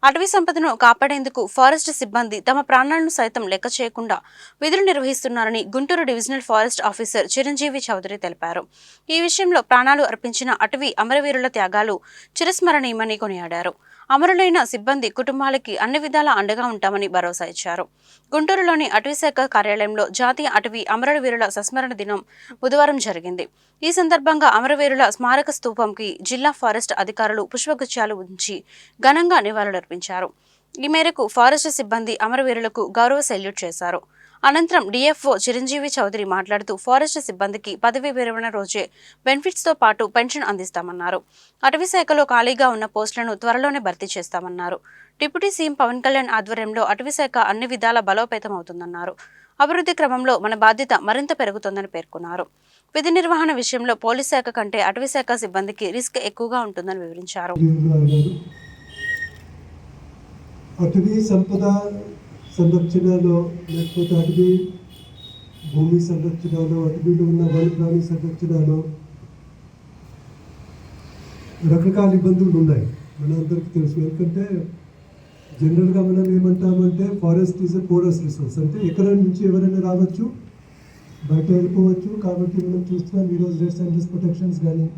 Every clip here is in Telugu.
అటవీ సంపదను కాపాడేందుకు ఫారెస్ట్ సిబ్బంది తమ ప్రాణాలను సైతం లెక్క చేయకుండా విధులు నిర్వహిస్తున్నారని Guntur divisional forest officer Chiranjeevi Chowdary తెలిపారు. ఈ విషయంలో ప్రాణాలు అర్పించిన అటవీ అమరవీరుల త్యాగాలు చిరస్మరణీయమని కొనియాడారు. అమరులైన సిబ్బంది కుటుంబాలకి అన్ని విధాలా అండగా ఉంటామని భరోసా ఇచ్చారు. గుంటూరులోని అటవీశాఖ కార్యాలయంలో జాతీయ అటవీ అమరవీరుల సంస్మరణ దినం బుధవారం జరిగింది. ఈ సందర్భంగా అమరవీరుల స్మారక స్తూపంకి జిల్లా ఫారెస్ట్ అధికారులు పుష్పగుచ్చాలు ఉంచి ఘనంగా నివాళులర్పించారు. ఈ మేరకు ఫారెస్ట్ సిబ్బంది అమరవీరులకు గౌరవ సెల్యూట్ చేశారు. అనంతరం డిఎఫ్ఓ చిరంజీవి చౌదరి మాట్లాడుతూ ఫారెస్ట్ సిబ్బందికి పదవీ విరమణ రోజే బెనిఫిట్స్తో పాటు పెన్షన్ అందిస్తామన్నారు. అటవీ శాఖలో ఖాళీగా ఉన్న పోస్టులను త్వరలోనే భర్తీ చేస్తామన్నారు. డిప్యూటీ సీఎం పవన్ కళ్యాణ్ ఆధ్వర్యంలో అటవీశాఖ అన్ని విధాల బలోపేతమవుతుందన్నారు. అభివృద్ధి క్రమంలో మన బాధ్యత మరింత పెరుగుతుందని పేర్కొన్నారు. విధి నిర్వహణ విషయంలో పోలీస్ శాఖ కంటే అటవీశాఖ సిబ్బందికి రిస్క్ ఎక్కువగా ఉంటుందని వివరించారు. అటవీ సంపద సంరక్షణలో లేకపోతే అటవీ భూమి సంరక్షణలో అటవీలో ఉన్న వన్యప్రాణి సంరక్షణలో రకరకాల ఇబ్బందులు ఉన్నాయి. మనందరికీ తెలుసు. ఎందుకంటే జనరల్గా మనం ఏమంటామంటే forest is a porous resource, అంటే ఎక్కడ నుంచి ఎవరైనా రావచ్చు, బయట వెళ్ళిపోవచ్చు. కాబట్టి మనం చూస్తున్నాం ఈరోజు రెడ్స్ అండ్ ప్రొటెక్షన్స్ కానీ,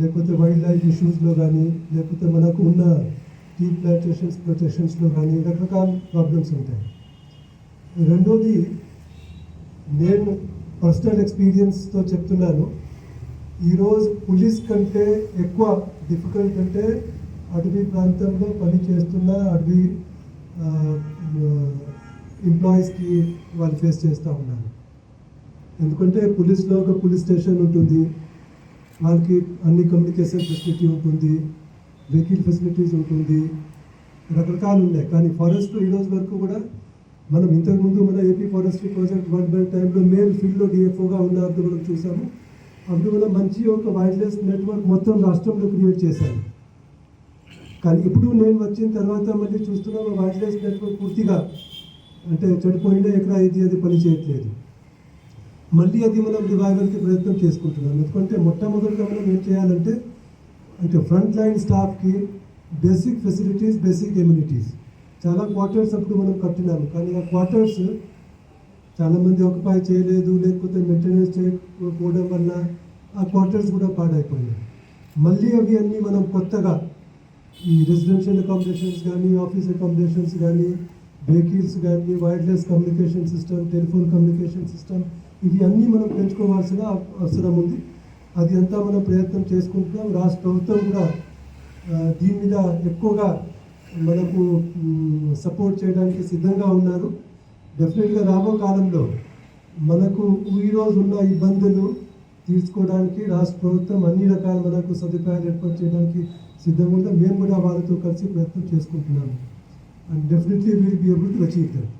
లేకపోతే వైల్డ్ లైఫ్ ఇష్యూస్లో కానీ, లేకపోతే మనకు ఉన్న టీ ప్లాంటేషన్స్ ప్రొటెక్షన్స్లో కానీ రకరకాల ప్రాబ్లమ్స్ ఉంటాయి. రెండోది, నేను పర్సనల్ ఎక్స్పీరియన్స్తో చెప్తున్నాను, ఈరోజు పోలీస్ కంటే ఎక్కువ డిఫికల్ట్ అంటే అటవీ ప్రాంతంలో పని చేస్తున్న అటవీ ఎంప్లాయీస్కి వాళ్ళు ఫేస్ చేస్తూ ఉన్నారు. ఎందుకంటే పోలీస్లో ఒక పోలీస్ స్టేషన్ ఉంటుంది, వాళ్ళకి అన్ని కమ్యూనికేషన్ ఫెసిలిటీ ఉంటుంది, వెహికల్ ఫెసిలిటీస్ ఉంటుంది, రకరకాలు ఉన్నాయి. కానీ ఫారెస్ట్లో ఈరోజు వరకు కూడా మనం ఇంతకుముందు మన ఏపీ ఫారెస్ట్రీ ప్రాజెక్ట్ వన్ టైంలో మేల్ ఫీల్డ్లో డిఎఫ్ఓగా ఉన్నప్పుడు మనం చూసాము. అప్పుడు మనం మంచి ఒక వైల్డ్ లైఫ్ నెట్వర్క్ మొత్తం రాష్ట్రంలో క్రియేట్ చేశాము. కానీ ఇప్పుడు నేను వచ్చిన తర్వాత మళ్ళీ చూస్తున్నాం వైల్డ్ లైఫ్ నెట్వర్క్ పూర్తిగా అంటే చెడిపోయిందా, ఎక్కడ అది పని చేయట్లేదు. మళ్ళీ అది మనం రివైవల్కి ప్రయత్నం చేసుకుంటున్నాం. ఎందుకంటే మొట్టమొదటిగా మనం ఏం చేయాలంటే అంటే ఫ్రంట్ లైన్ స్టాఫ్కి బేసిక్ ఫెసిలిటీస్, బేసిక్ ఎమ్యూనిటీస్. చాలా క్వార్టర్స్ అప్పుడు మనం కట్టినాము, కానీ ఆ క్వార్టర్స్ చాలామంది ఆక్యుపై చేయలేదు, లేకపోతే మెయింటెనెన్స్ చేయకపోవడం వల్ల ఆ క్వార్టర్స్ కూడా పాడైపోయినాయి. మళ్ళీ అవి అన్నీ మనం కొత్తగా ఈ రెసిడెన్షియల్ అకామిడేషన్స్ కానీ, ఆఫీస్ అకామిడేషన్స్ కానీ, వెహికల్స్ కానీ, wireless communication system, telephone communication system, ఇవి అన్నీ మనం పెంచుకోవాల్సిన అవసరం ఉంది. అది అంతా మనం ప్రయత్నం చేసుకుంటున్నాం. రాష్ట్ర ప్రభుత్వం కూడా దీని మీద ఎక్కువగా మనకు సపోర్ట్ చేయడానికి సిద్ధంగా ఉన్నారు. డెఫినెట్గా రాబో కాలంలో మనకు ఈరోజు ఉన్న ఇబ్బందులు తీర్చుకోవడానికి రాష్ట్ర ప్రభుత్వం అన్ని రకాల మనకు సదుపాయాలు ఏర్పాటు చేయడానికి సిద్ధంగా ఉందా. మేము కూడా వాళ్ళతో కలిసి ప్రయత్నం చేసుకుంటున్నాము. And definitely will be able to achieve that.